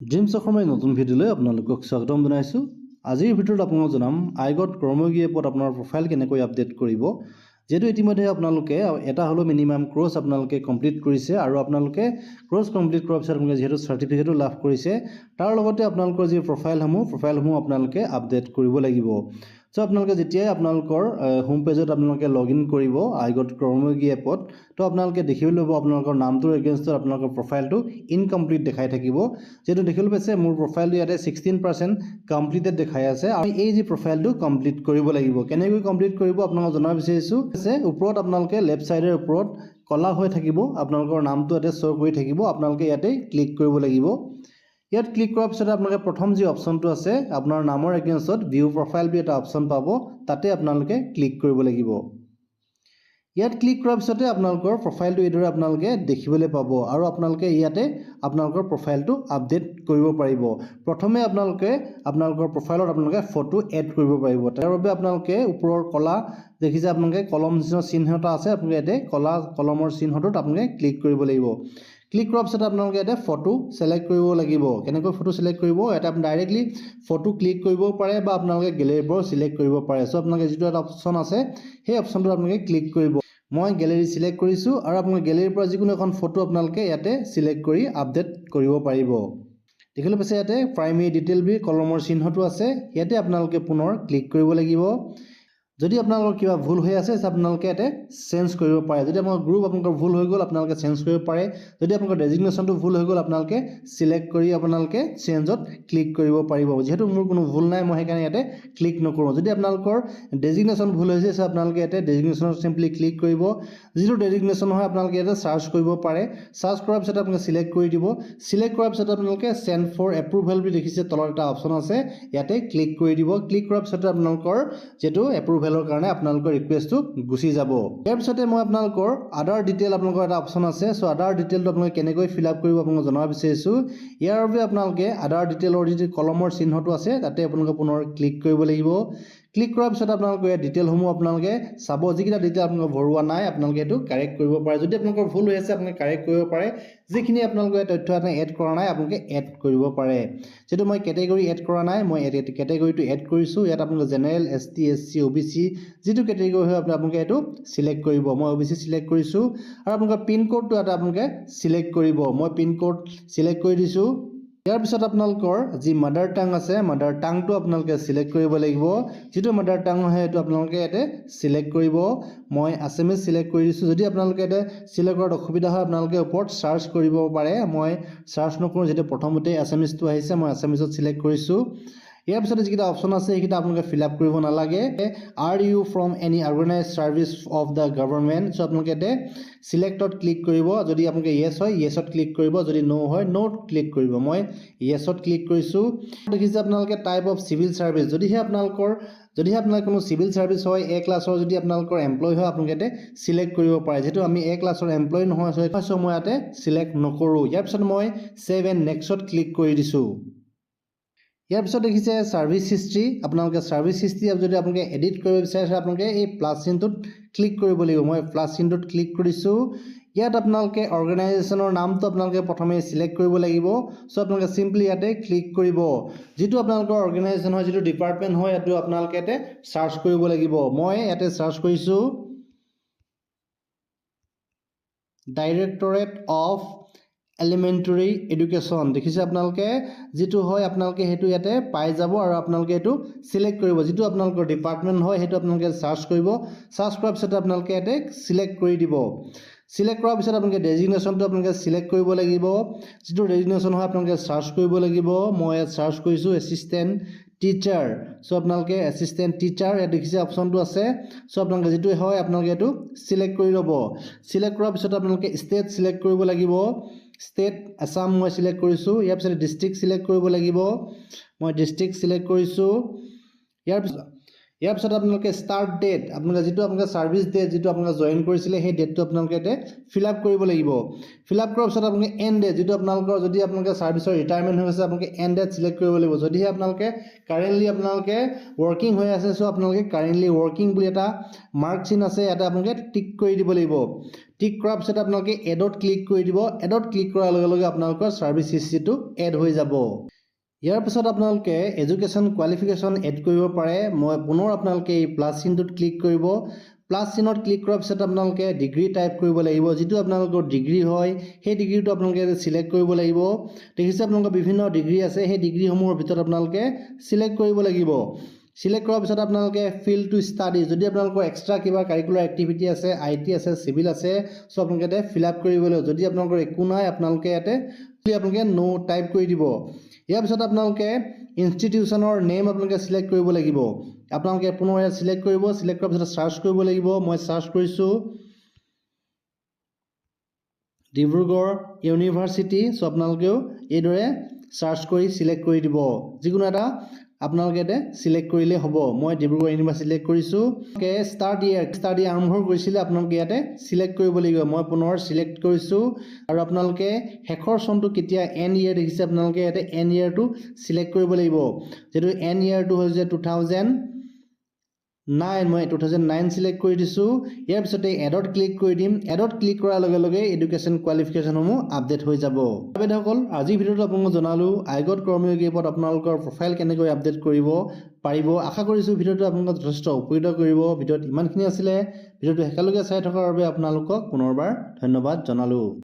Dreams অসমৰ নতুন ভিডিঅ'লৈ আপোনালোকক স্বাগতম জনাইছোঁ। আজিৰ ভিডিঅ'ত আপোনালোকক জনাম আইগট কৰ্ময়োগী এপত আপোনাৰ প্ৰফাইল কেনেকৈ আপডেট কৰিব। যেহেতু ইতিমধ্যে আপোনালোকে এটা হ'লেও মিনিমাম কোৰ্ছ আপোনালোকে কমপ্লিট কৰিছে আৰু আপোনালোকে কোৰ্ছ কমপ্লিট কৰাৰ পিছত আপোনালোকে যিহেতু চাৰ্টিফিকেটো লাভ কৰিছে, তাৰ লগতে আপোনালোকৰ যি প্ৰফাইলসমূহ আপোনালোকে আপডেট কৰিব লাগিব। সো আপোনালোকে যেতিয়াই আপোনালোকৰ হোম পেজত আপোনালোকে লগইন কৰিব আইগট কৰ্ময়োগী এপত, তো আপোনালোকে দেখিবলৈ পাব আপোনালোকৰ নামটোৰ এগেইনষ্টত আপোনালোকৰ প্ৰফাইলটো ইনকমপ্লিট দেখাই থাকিব। যেহেতু দেখিবলৈ পাইছে মোৰ প্ৰফাইলটো ইয়াতে 16% কমপ্লিটেড দেখাই আছে। আমি এই যি প্ৰফাইলটো কমপ্লিট কৰিব লাগিব। কেনেকৈ কমপ্লিট কৰিব আপোনালোকক জনাব বিচাৰিছোঁ। ওপৰত আপোনালোকে লেফ্ট চাইডৰ ওপৰত কলা হৈ থাকিব, আপোনালোকৰ নামটো ইয়াতে শ্ব' কৰি থাকিব। আপোনালোকে ইয়াতে ক্লিক কৰিব লাগিব। ইয়াত ক্লিক কৰাৰ পিছত আপোনালোকে প্ৰথম যি অপশ্যনটো আছে আপোনাৰ নামৰ এগেইনষ্টত ভিউ প্ৰফাইল বুলি এটা অপশ্যন পাব, তাতে আপোনালোকে ক্লিক কৰিব লাগিব। ইয়াত ক্লিক কৰাৰ পিছতে আপোনালোকৰ প্ৰফাইলটো এইদৰে আপোনালোকে দেখিবলৈ পাব আৰু আপোনালোকে ইয়াতে আপোনালোকৰ প্ৰফাইলটো আপডেট কৰিব পাৰিব। প্ৰথমে আপোনালোকে আপোনালোকৰ প্ৰফাইলত আপোনালোকে ফটো এড কৰিব পাৰিব। তাৰ বাবে আপোনালোকে ওপৰৰ কলা দেখিছে আপোনালোকে কলম চিহ্ন এটা আছে, আপোনালোকে ইয়াতে কলমৰ চিহ্নটোত আপোনালোকে ক্লিক কৰিব লাগিব। ক্লিক কৰাৰ পিছত আপোনালোকে ইয়াতে ফটো সিলেক্ট কৰিব লাগিব। কেনেকৈ ফটো সিলেক্ট কৰিব, এটা আপুনি ডাইৰেক্টলি ফটো ক্লিক কৰিব পাৰে বা আপোনালোকে গেলেৰীৰ পৰা সিলেক্ট কৰিব পাৰে। সো আপোনালোকে যিটো এটা অপশ্যন আছে সেই অপশ্যনটো আপোনালোকে ক্লিক কৰিব। মই গেলেৰী সিলেক্ট কৰিছোঁ আৰু আপোনালোকে গেলেৰীৰ পৰা যিকোনো এখন ফটো আপোনালোকে ইয়াতে সিলেক্ট কৰি আপডেট কৰিব পাৰিব। দেখিবলৈ পাইছে ইয়াতে প্ৰাইমেৰী ডিটেইল বুলি কলমৰ চিহ্নটো আছে, ইয়াতে আপোনালোকে পুনৰ ক্লিক কৰিব লাগিব। যদি আপোনালোকৰ কিবা ভুল হৈ আছে আপোনালোকে ইয়াতে চেঞ্জ কৰিব পাৰে। যদি আপোনালোকৰ গ্ৰুপ আপোনালোকৰ ভুল হৈ গ'ল আপোনালোকে চেঞ্জ কৰিব পাৰে। যদি আপোনালোকৰ ডেজিগনেশ্যনটো ভুল হৈ গ'ল আপোনালোকে সিলেক্ট কৰি আপোনালোকে চেঞ্জত ক্লিক কৰিব পাৰিব। যিহেতু মোৰ কোনো ভুল নাই মই সেইকাৰণে ইয়াতে ক্লিক নকৰোঁ। যদি আপোনালোকৰ ডেজিগনেশ্যন ভুল হৈছে আপোনালোকে ইয়াতে ডেজিগনেশ্যনত চিম্পলি ক্লিক কৰিব। যিটো ডেজিগনেশ্যন হয় আপোনালোকে ইয়াতে চাৰ্চ কৰিব পাৰে। চাৰ্চ কৰাৰ পিছত আপোনালোকে সিলেক্ট কৰি দিব। সিলেক্ট কৰাৰ পিছত আপোনালোকে চেণ্ড ফৰ এপ্ৰুভেল বুলি দেখিছে তলত এটা অপশ্যন আছে, ইয়াতে ক্লিক কৰি দিব। ক্লিক কৰাৰ পিছত আপোনালোকৰ যিটো এপ্ৰুভেলৰ কাৰণে আপোনালোকৰ ৰিকুৱেষ্টটো গুচি যাব। ইয়াৰ পিছতে মই আপোনালোকৰ আদাৰ ডিটেইল আপোনালোকৰ এটা অপশ্যন আছে। সো আদাৰ ডিটেইলটো আপোনালোকে কেনেকৈ ফিল আপ কৰিব আপোনালোকক জনাব বিচাৰিছোঁ। ইয়াৰ বাবে আপোনালোকে আদাৰ ডিটেইলৰ যিটো কলমৰ চিহ্নটো আছে তাতে আপোনালোকে পুনৰ ক্লিক কৰিব লাগিব। ক্লিক কৰাৰ পিছত আপোনালোকে ইয়াৰ ডিটেইলসমূহ আপোনালোকে চাব। যিকেইটা ডিটেইল আপোনালোকে ভৰোৱা নাই আপোনালোকে এইটো কাৰেক্ট কৰিব পাৰে। যদি আপোনালোকৰ ভুল হৈ আছে আপোনালোকে কাৰেক্ট কৰিব পাৰে। যিখিনি আপোনালোকে তথ্য এটা এড কৰা নাই আপোনালোকে এড কৰিব পাৰে। যিহেতু মই কেটেগৰী এড কৰা নাই মই কেটেগৰীটো এড কৰিছোঁ। ইয়াত আপোনালোকে জেনেৰেল, ST, SC, OBC যিটো কেটেগৰী হয় আপোনালোকে এইটো সিলেক্ট কৰিব। মই OBC সিলেক্ট কৰিছোঁ আৰু আপোনালোকৰ পিনক'ডটো এটা আপোনালোকে সিলেক্ট কৰিব। মই পিনক'ড সিলেক্ট কৰি দিছোঁ। ইয়াৰ পিছত আপোনালোকৰ যি মাদাৰ টাং আছে মাদাৰ টাংটো আপোনালোকে সিলেক্ট কৰিব লাগিব। যিটো মাদাৰ টাং হয় সেইটো আপোনালোকে ইয়াতে সিলেক্ট কৰিব। মই আছামিজ সিলেক্ট কৰি দিছোঁ। যদি আপোনালোকে ইয়াতে সিলেক্ট কৰাত অসুবিধা হয় আপোনালোকে ওপৰত চাৰ্চ কৰিব পাৰে। মই চাৰ্চ নকৰোঁ, যেতিয়া প্ৰথমতে আছামিজটো আহিছে মই আছামিজত সিলেক্ট কৰিছোঁ। ইয়াৰ পিছতে যিকেইটা অপশ্যন আছে সেইকেইটা আপোনালোকে ফিল আপ কৰিব নালাগে। Are you from any organize service of the government, so' আপোনালোকে ইয়াতে সিলেক্টত ক্লিক কৰিব। যদি আপোনালোকে য়েছ হয় য়েছত ক্লিক কৰিব, যদি ন' হয় ন'ত ক্লিক কৰিব। মই য়েছত ক্লিক কৰিছোঁ। দেখিছে আপোনালোকে টাইপ অফ চিভিল ছাৰ্ভিচ, যদিহে আপোনালোকৰ কোনো চিভিল ছাৰ্ভিচ হয় A ক্লাছৰ যদি আপোনালোকৰ এমপ্লয় হয় আপোনালোকে ইয়াতে সিলেক্ট কৰিব পাৰে। যিহেতু আমি A ক্লাছৰ এমপ্লয় নহয় চ' মই ইয়াতে সিলেক্ট নকৰোঁ। ইয়াৰ পিছত মই ছেভ এণ্ড নেক্সট ক্লিক কৰি দিছোঁ। ইয়াৰ পিছত দেখিছে ছাৰ্ভিচ হিষ্ট্ৰী, আপোনালোকে ছাৰ্ভিচ হিষ্ট্ৰী যদি আপোনালোকে এডিট কৰিব বিচাৰিছে আপোনালোকে এই প্লাছ চিনটোত ক্লিক কৰিব লাগিব। মই প্লাছ চিনটোত ক্লিক কৰিছোঁ। ইয়াত আপোনালোকে অৰ্গেনাইজেশ্যনৰ নামটো আপোনালোকে প্ৰথমে সিলেক্ট কৰিব লাগিব। চ' আপোনালোকে চিম্পলি ইয়াতে ক্লিক কৰিব। যিটো আপোনালোকৰ অৰ্গেনাইজেশ্যন হয় যিটো ডিপাৰ্টমেণ্ট হয় সেইটো আপোনালোকে ইয়াতে চাৰ্চ কৰিব লাগিব। মই ইয়াতে চাৰ্চ কৰিছোঁ ডাইৰেক্টৰেট অফ এলিমেণ্টেৰী এডুকেশ্যন। দেখিছে আপোনালোকে যিটো হয় আপোনালোকে সেইটো ইয়াতে পাই যাব আৰু আপোনালোকে এইটো সিলেক্ট কৰিব। যিটো আপোনালোকৰ ডিপাৰ্টমেণ্ট হয় সেইটো আপোনালোকে চাৰ্চ কৰিব। চাৰ্চ কৰাৰ পিছত আপোনালোকে ইয়াতে সিলেক্ট কৰি দিব। সিলেক্ট কৰাৰ পিছত আপোনালোকে ডেজিগনেশ্যনটো আপোনালোকে সিলেক্ট কৰিব লাগিব। যিটো ডেজিগনেশ্যন হয় আপোনালোকে চাৰ্চ কৰিব লাগিব। মই ইয়াত চাৰ্চ কৰিছোঁ এছিষ্টেণ্ট টিচাৰ। চ' আপোনালোকে এছিষ্টেণ্ট টিচাৰ ইয়াত দেখিছে অপশ্যনটো আছে। চ' আপোনালোকে যিটো হয় আপোনালোকে এইটো সিলেক্ট কৰি ল'ব। সিলেক্ট কৰাৰ পিছত আপোনালোকে ষ্টেট সিলেক্ট কৰিব লাগিব। ষ্টেট আছাম মই সিলেক্ট কৰিছোঁ। ইয়াৰ পিছত ডিষ্ট্ৰিক্ট সিলেক্ট কৰিব লাগিব। মই ডিষ্ট্ৰিক্ট সিলেক্ট কৰিছোঁ। ইয়াৰ পিছত আপোনালোকে ষ্টাৰ্ট ডেট আপোনালোকে যিটো আপোনালোকে ছাৰ্ভিচ ডেট যিটো আপোনালোকে জইন কৰিছিলে সেই ডেটটো আপোনালোকে ইয়াতে ফিল আপ কৰিব লাগিব। ফিল আপ কৰাৰ পিছত আপোনালোকে এণ্ড ডেট যিটো আপোনালোকৰ যদি আপোনালোকে ছাৰ্ভিচৰ ৰিটায়াৰমেণ্ট হৈ আছে আপোনালোকে এণ্ড ডেট সিলেক্ট কৰিব লাগিব। যদিহে আপোনালোকে কাৰেণ্টলি আপোনালোকে ৱৰ্কিং হৈ আছে চ' আপোনালোকে কাৰেণ্টলি ৱৰ্কিং বুলি এটা মাৰ্ক চিন আছে ইয়াতে আপোনালোকে টিক কৰি দিব লাগিব। টিক কৰাৰ পিছত আপোনালোকে এডত ক্লিক কৰি দিব এডত ক্লিক কৰাৰ লগে লগে আপোনালোকৰ সাৰ্ভিস হিষ্ট্ৰীটো এড হৈ যাব ইয়াৰ পিছত আপোনালোকে এডুকেশ্যন কোৱালিফিকেশ্যন এড কৰিব পাৰে মই পুনৰ আপোনালোকে এই প্লাস চিনটোত ক্লিক কৰিব প্লাস চিনত ক্লিক কৰাৰ পিছত আপোনালোকে ডিগ্ৰী টাইপ কৰিব লাগিব যেটো আপোনালোকৰ ডিগ্ৰী হয় সেই ডিগ্ৰীটো আপোনালোকে সিলেক্ট কৰিব লাগিব দেখিছে আপোনালোকৰ বিভিন্ন ডিগ্ৰী আছে সেই ডিগ্ৰীসমূহৰ ভিতৰত আপোনালোকে সিলেক্ট কৰিব লাগিব সিলেক্ট কৰাৰ পিছত আপোনালোকে ফিল টু ষ্টাডি যদি আপোনালোকৰ এক্সট্ৰা কিবা কাৰিকুলাৰ এক্টিভিটি আছে আইটি আছে সিভিল আছে সো আপোনালোকে ফিল আপ কৰিব লাগিব যদি আপোনালোকৰ একো নাই আপোনালোকে ইয়াতে আপোনালোকে নো টাইপ কৰি দিব ইয়াৰ পিছত আপোনালোকে ইনষ্টিটিউচনৰ নেম আপোনালোকে সিলেক্ট কৰিব লাগিব আপোনালোকে পুনৰ ইয়াত সিলেক্ট কৰিব সিলেক্ট কৰাৰ পিছত সাৰ্চ কৰিব লাগিব মই সাৰ্চ কৰিছো ডিব্ৰুগড় ইউনিভাৰ্চিটি সো আপোনালোকেও এইদৰে সাৰ্চ কৰি সিলেক্ট কৰি দিব যিকোনো এটা আপোনালোকে এতে সিলেক্ট কৰিলে হ'ব মই ডিব্ৰুগড় ইউনিভাৰ্চিটি সিলেক্ট কৰিছো কে স্টাৰ্ট ইয়াৰ আৰম্ভ কৰিছিলে আপোনালোকে ইয়াতে সিলেক্ট কৰিব লাগিব মই পুনৰ সিলেক্ট কৰিছো আৰু আপোনালোকে হেকৰ চনটো কেতিয়া এন ইয়াৰ দেখিছে আপোনালোকে ইয়াতে এন ইয়াৰটো সিলেক্ট কৰিব লাগিব যেটো এন ইয়াৰটো হৈছে 2009 মই 2009 সিলেক্ট কৰি দিছো ইয়াৰ পিছতে এডত ক্লিক কৰি দিম এডত ক্লিক কৰাৰ লগে লগে এডুকেশ্যন কোৱালিফিকেশ্যনসমূহ আপডেট হৈ যাব আবেদকসকল আজি ভিডিঅ'টো আপোনাক জনালো আইগত কৰ্মযোগী এপত আপোনালোকৰ প্ৰফাইল কেনেকৈ আপডেট কৰিব পাৰিব আশা কৰিছো ভিডিঅ'টো আপোনাক যথেষ্ট উপকৃত কৰিব ভিডিঅ'ত ইমানখিনি আছিল ভিডিঅ'টো হেকালৈকে চাই থকাৰ বাবে আপোনালোকক পুনৰবাৰ ধন্যবাদ জনালো